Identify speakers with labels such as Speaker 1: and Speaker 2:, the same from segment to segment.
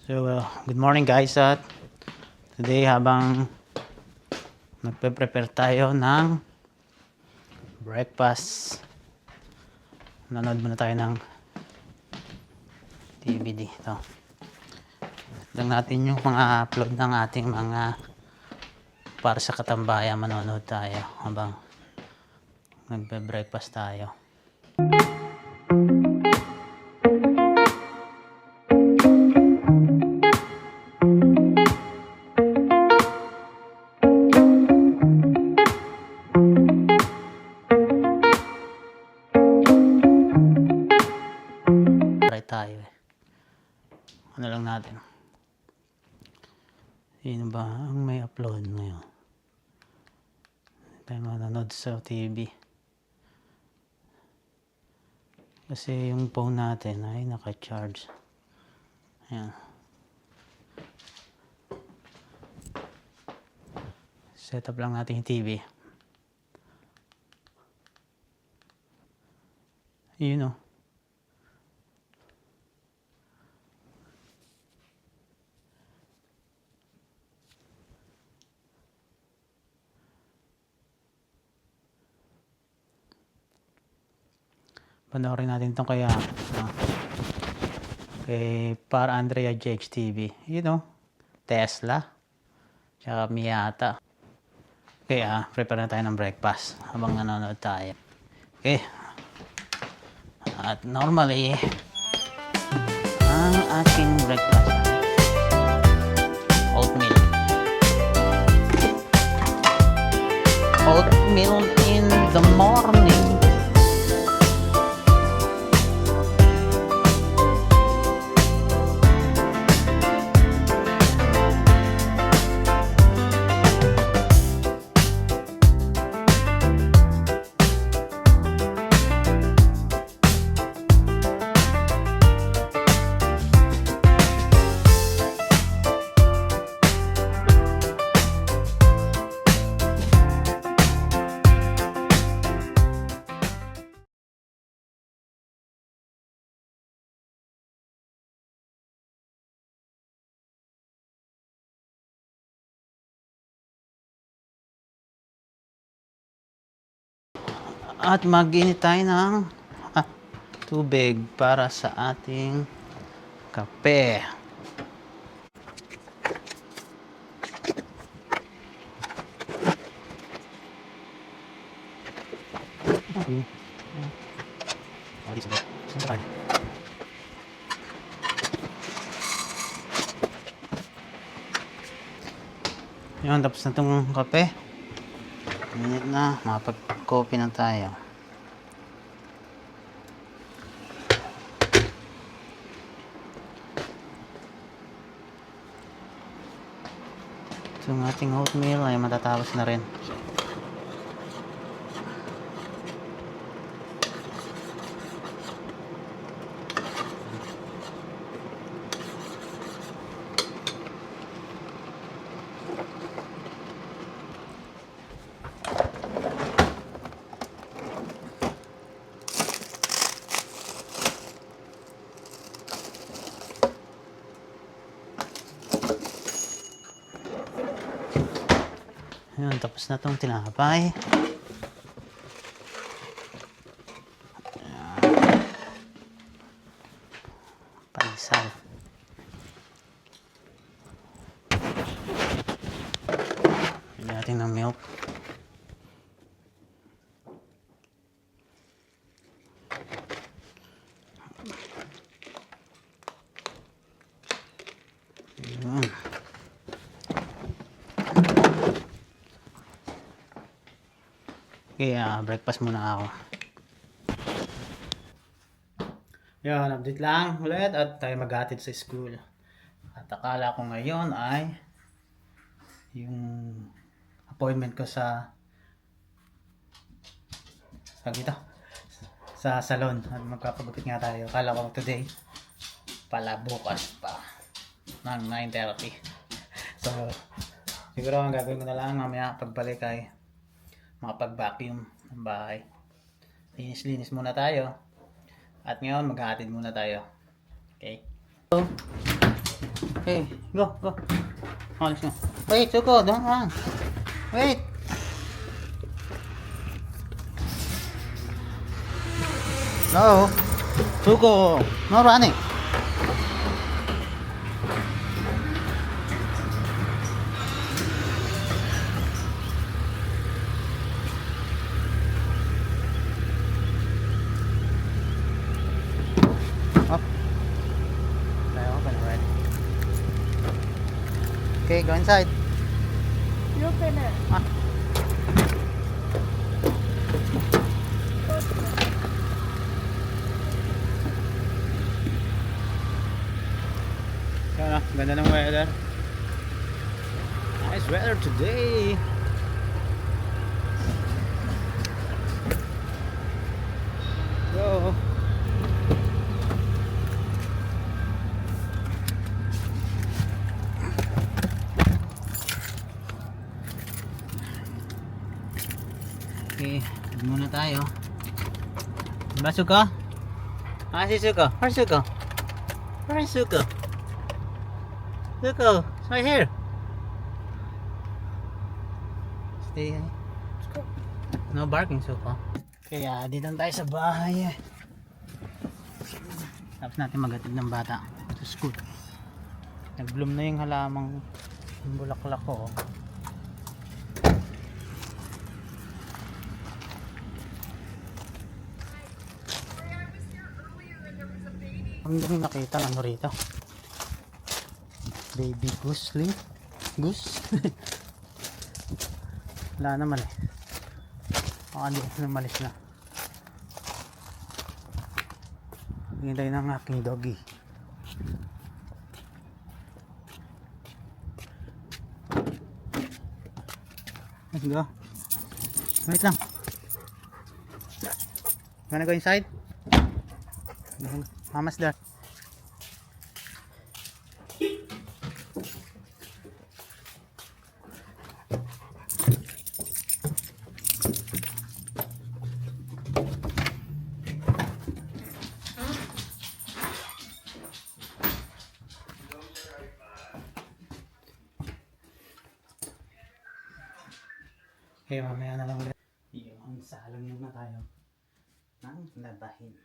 Speaker 1: So, good morning guys at today habang nagpe-prepare tayo ng breakfast, nanood muna tayo ng DVD. Ito lang natin yung mga upload ng ating mga para sa katambayan. Manonood tayo habang nagpe-breakfast tayo. Tayo ano lang natin, sino ba ang may upload ngayon? Tayo manonood sa TV kasi yung phone natin ay naka-charge. Ayan, set up lang natin yung TV. Yun o. Panoorin natin itong kaya kay Par Andrea JX TV. You know, Tesla tsaka Miata. Kaya prepare na tayo ng breakfast habang nanonood tayo. Okay, at normally ang aking breakfast oatmeal in the morning. At mag-init tayo ng tubig para sa ating kape. Yun, tapos na itong kape. Minute na, makapag-coffee na tayo. So, ang ating oatmeal ay matatapos na rin. Ayan, tapos na itong tinapay. Pansal. Pili natin ng milk. Ayan. Okay, breakfast muna ako. Yan, update lang ulit at tayo maghatid sa school. At akala ko ngayon ay yung appointment ko sa salon. At magpapagupit nga tayo. Akala ko today, pala bukas pa ng 9:30. So, siguro ang gagawin ko na lang mamaya pagbalik ay makapag-vacuum ng bahay. Linis-linis muna tayo. At ngayon maghahatid muna tayo. Okay? So, Okay, go, go. Alis na. Wait, Suko, don't run. Wait. No. Suko, no running. Up. Okay, open already. Okay, go inside.
Speaker 2: You open it.
Speaker 1: Ah. Yan, ganda ng weather. Nice weather today. Go. Okay, muna tayo. Diba, Suko? Ah, si Suko. Where's Suko? Where's Suko? Suko, it's right here. Stay. No barking, Suko. Kaya dito na tayo sa bahay. Tapos natin magatid ng bata sa school. Nag-bloom na yung halamang bulaklak ko. Ang daming nakita ng rito. Baby goose leaf. Goose. Wala naman eh. Hindi lumalis na. Hintay ng aking doggy. Let's go. Wait lang. Wanna go inside? Mama's there. Okay, mamaya na lang ulit. Yung salong muna tayo ng labahin.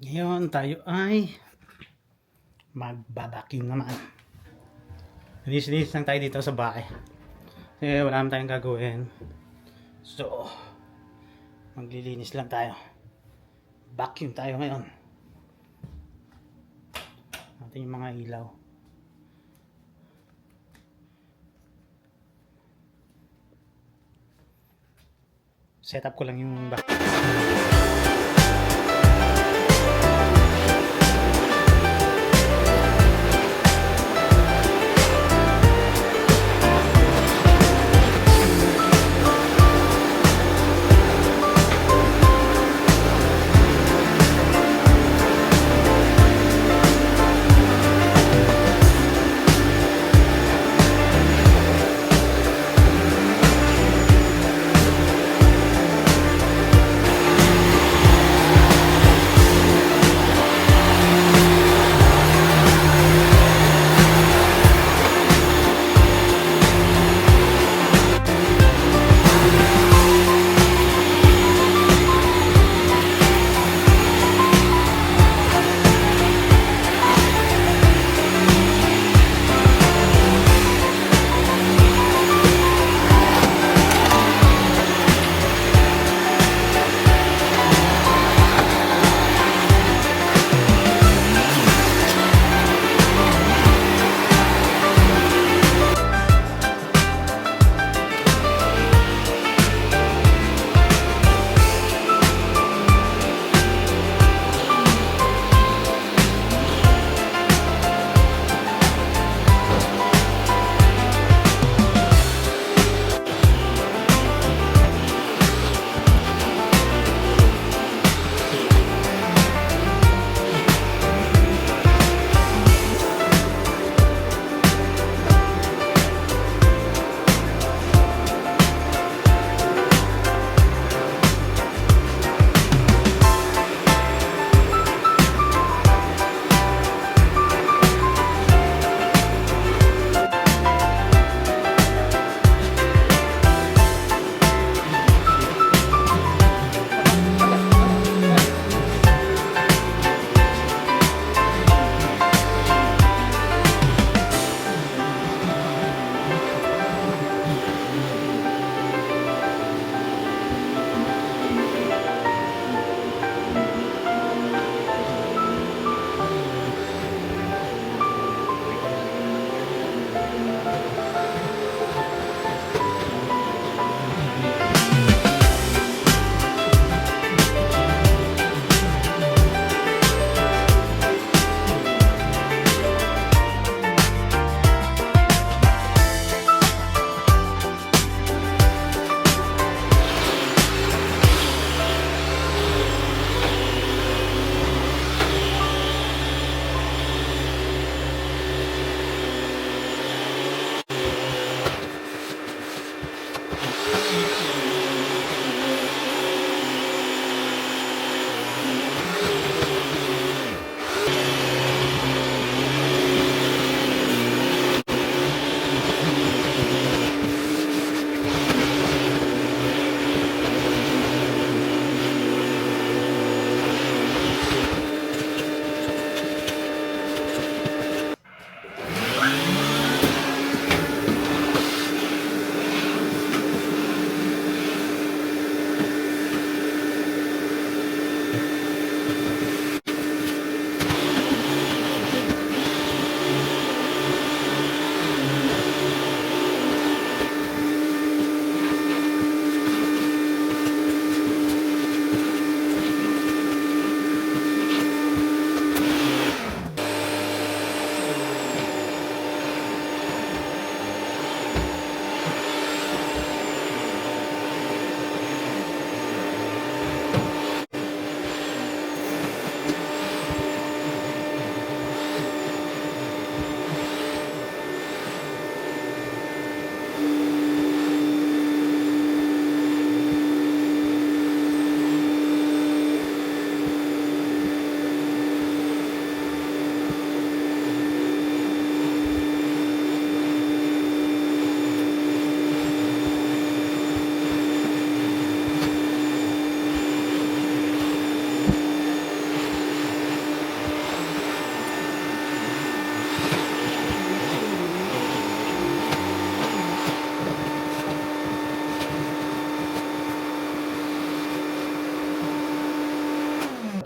Speaker 1: Ngayon tayo ay magbabaking naman. Linis-linis lang tayo dito sa bahay. Kasi wala naman tayong gagawin. So, maglilinis lang tayo. Vacuum tayo ngayon. Natin yung mga ilaw. Set up ko lang yung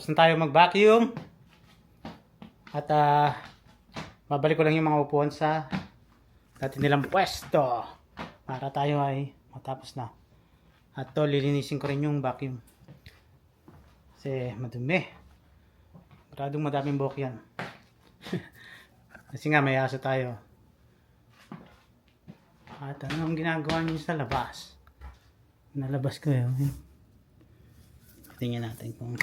Speaker 1: na tayo mag-vacuum. At babalik ko lang yung mga upuan sa dati nilang pwesto para tayo ay matapos na. At to, lilinisin ko rin yung vacuum kasi madumi. Maradong madaming buhok yan. Kasi nga may aso tayo. At ano ang ginagawa niyo sa labas? Nalabas ko yun. Tingnan natin kung...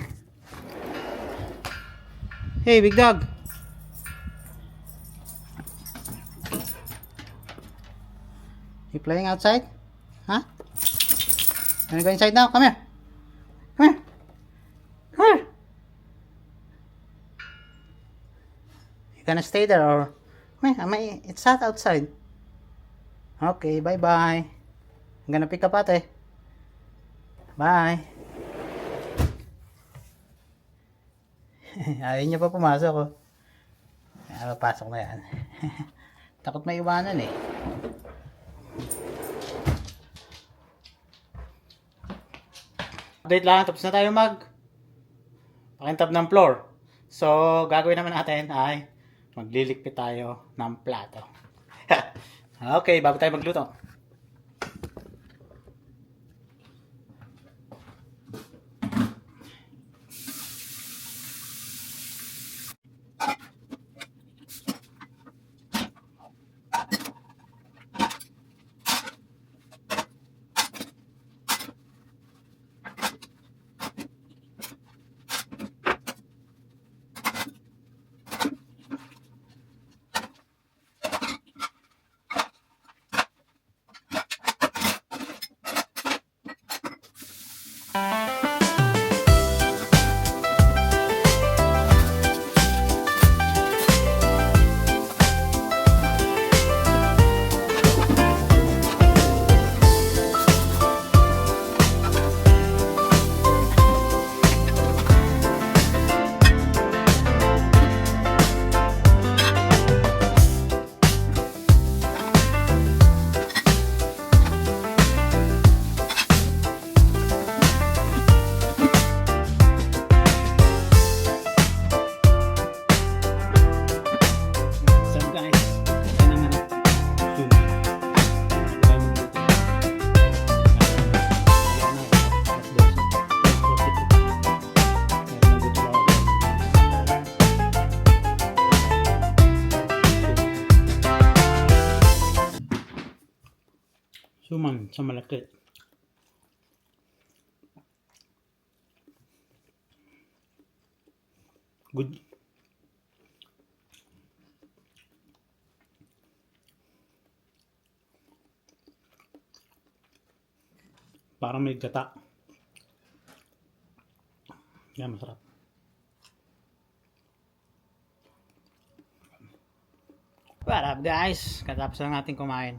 Speaker 1: Hey, big dog! You playing outside? Huh? Wanna go inside now? Come here. Come here. Come here. You gonna stay there or... It's hot outside. Okay, bye-bye. I'm gonna pick up ate. Bye. Ayaw niya pa pumasok oh. Papasok na yan. Takot may iwanan eh. Update lang, tapos na tayo pakintab ng floor. So, gagawin naman natin ay magliligpit tayo ng plato. Okay, bago tayo magluto. Suman sa malaki. Good. Parang may gata. Yan, masarap. What up guys? Katapos lang natin kumain.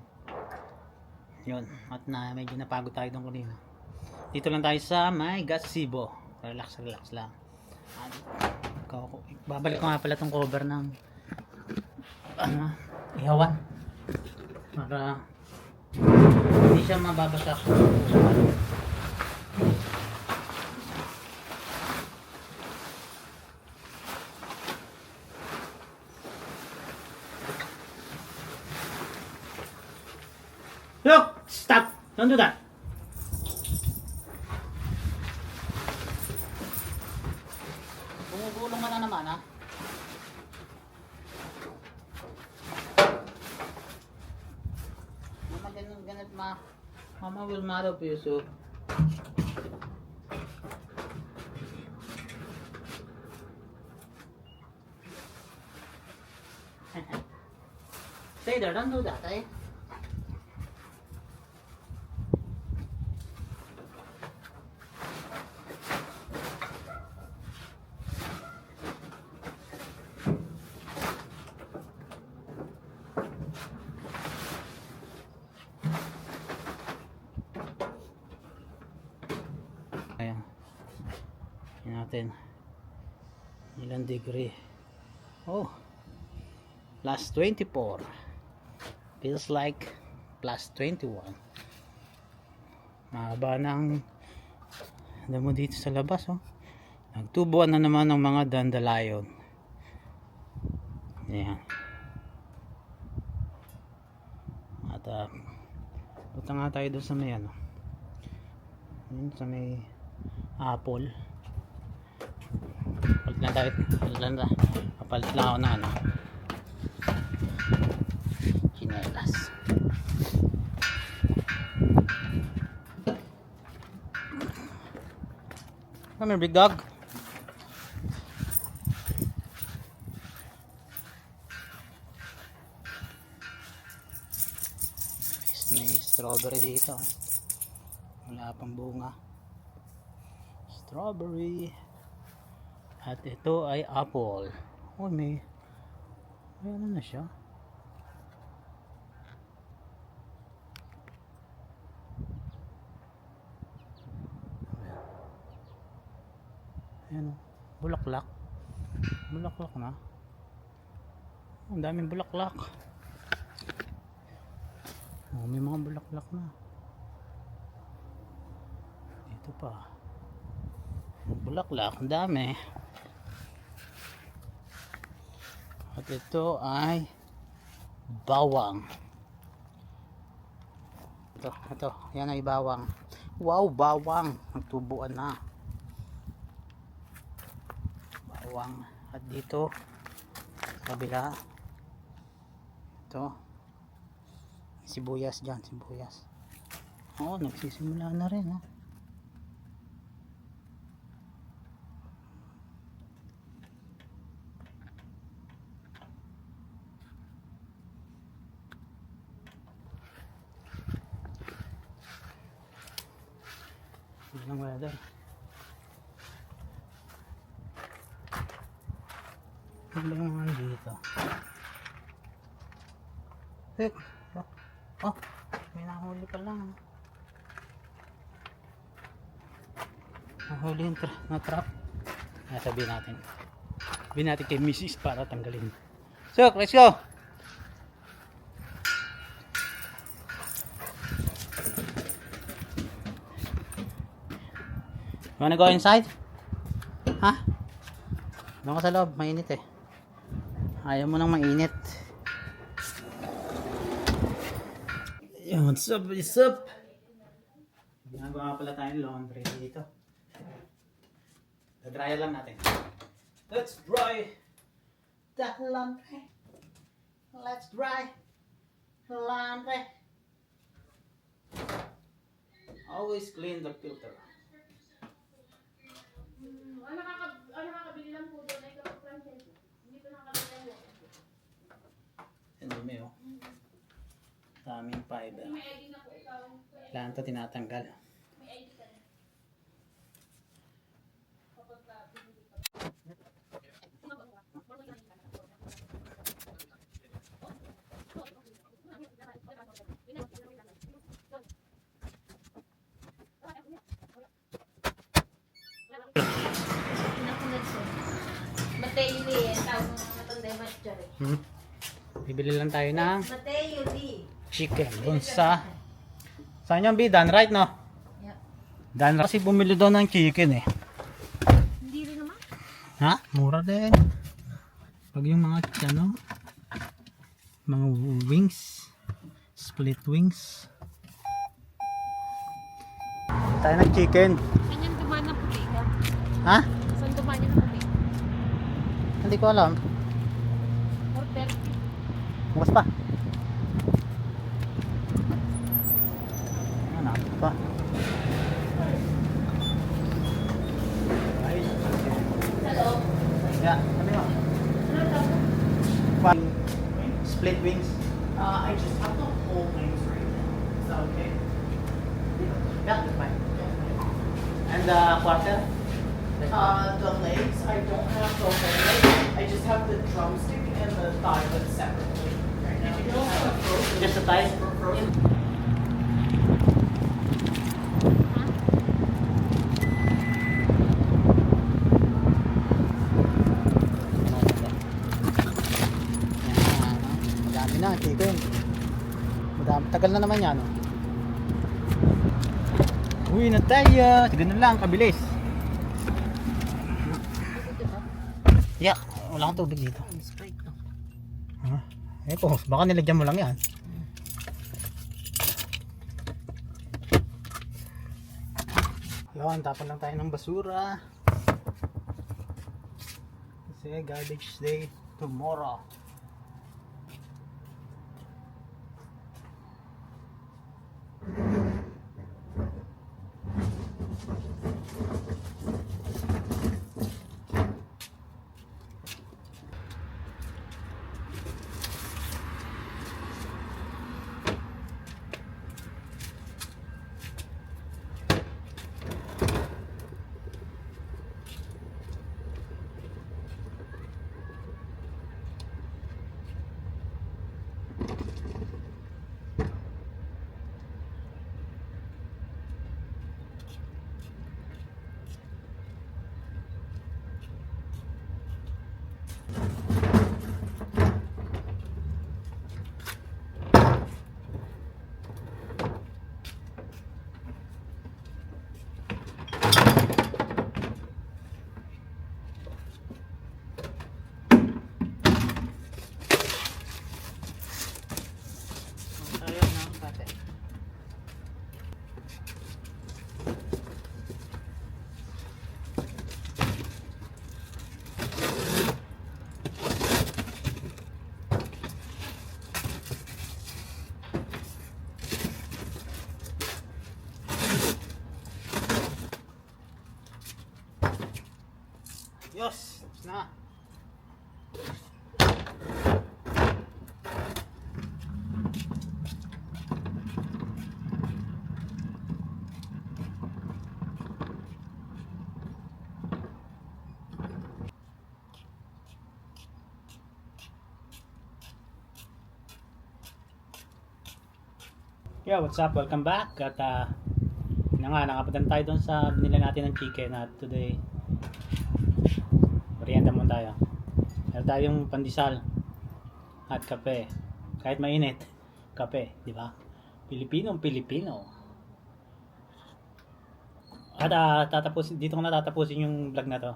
Speaker 1: Yun, at medyo napagod tayo doon kanina. Dito lang tayo sa may gazebo. Relax lang. At, babalik ko nga pala tong cover ng ihawan para hindi siya mababasa. Look! Stop! Don't do that! Bumubulong ka na naman, ha? Mama, ganit Mama will mad of you, so... Stay there, don't do that, eh? Ayan. Tingnan natin. Ilang degree. Oh. Plus 24. Feels like plus 21. Mahaba ng damo dito sa labas, oh. Nagtubuan na naman ng mga dandelion. Ayan. At punta nga tayo doon sa may ano. Yun, sa may apple. Palit lang tayo. Papalit lang ako na ano. Chinelas. Come here, big dog. May strawberry dito. Wala pang bunga. Strawberry. At ito ay apple. Oh, may ano na siya. Ayan, bulaklak. Bulaklak na. Ang daming bulaklak. Oh, may mga bulaklak na. Dito pa. Bulaklak, ang dami. At ito ay bawang. Ito, yan ay bawang. Wow, bawang. Nagtubuan na. Bawang. At dito, sa kabila, ito, sibuyas dyan, sibuyas. Oo, nagsisimula na rin, ha. Ang weather. Ano ba yung mga dito? Oh, may nahuli pa lang. Nahuli yung na trap. Sabihin natin. Sabihin natin kay Mrs. para tanggalin. So, let's go! You wanna go inside? Ha? Doon ka sa loob, mainit eh. Ayaw mo nang mainit. What's up, what's up? Ginagawa pala tayong laundry dito. Dryer lang natin. Let's dry the laundry. Let's dry the laundry. Always clean the filter.
Speaker 2: Nakakabili lang po doon ay kapag franchise. Hindi ko nakakabili lang.
Speaker 1: Ang dumi oh. Daming fiber.
Speaker 2: May ID na po ikaw.
Speaker 1: Kailangan ito tinatanggal.
Speaker 2: May ID ka na.
Speaker 3: Mateo Lee, ang tawag ng mga tanday matchar eh.
Speaker 1: Bibili lang tayo ng
Speaker 3: Mateo Lee.
Speaker 1: chicken dun sa saan yung B? Dan right, no?
Speaker 3: Yep.
Speaker 1: Dan right. Kasi bumili daw ng chicken eh.
Speaker 3: Hindi rin naman.
Speaker 1: Ha? Mura din. Pag yung mga ano, mga wings, split wings. Tayo ng chicken.
Speaker 2: Saan yan dumaan ng puti ka?
Speaker 1: Ha?
Speaker 2: Saan dumaan yan ng puti?
Speaker 1: Hindi ko alam.
Speaker 2: 4:30.
Speaker 1: Bukas pa. Ano pa?
Speaker 3: Hello.
Speaker 1: Yeah, sabi mo. Split wings.
Speaker 4: I just have the whole wings right now. Is that okay?
Speaker 1: Yeah, that's fine. And quarter?
Speaker 4: The legs, I don't have the whole leg. I just have the drumstick and the thigh, but separately right now. You don't have frozen.
Speaker 1: Just the thighs?
Speaker 4: For frozen.
Speaker 1: Madami na, chicken. Madami. Tagal na naman yan. Uwi na tayo. Ganun lang, kabilis. Yeah, wala kang tubig dito.
Speaker 3: Sprite to.
Speaker 1: Eh po, baka nilagyan mo lang yan. Yun, tapon lang tayo ng basura. Kasi garbage day tomorrow. Ayun na, pate. Yos, tapos na. Yeah, what's up? Welcome back. At nakapunta tayo doon sa binili natin ng chicken at today merienda muna tayo. Meron tayong pandesal at kape. Kahit mainit, kape, di ba? Pilipino. At dito ko natatapusin yung vlog na to.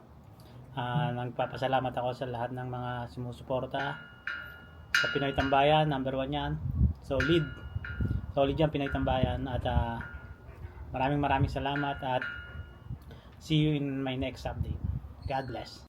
Speaker 1: Nagpapasalamat ako sa lahat ng mga sumusuporta sa Pinoy Tambayan. Number 1 yan. Solid yan, Pinoy Tambayan. At maraming salamat at see you in my next update. God bless.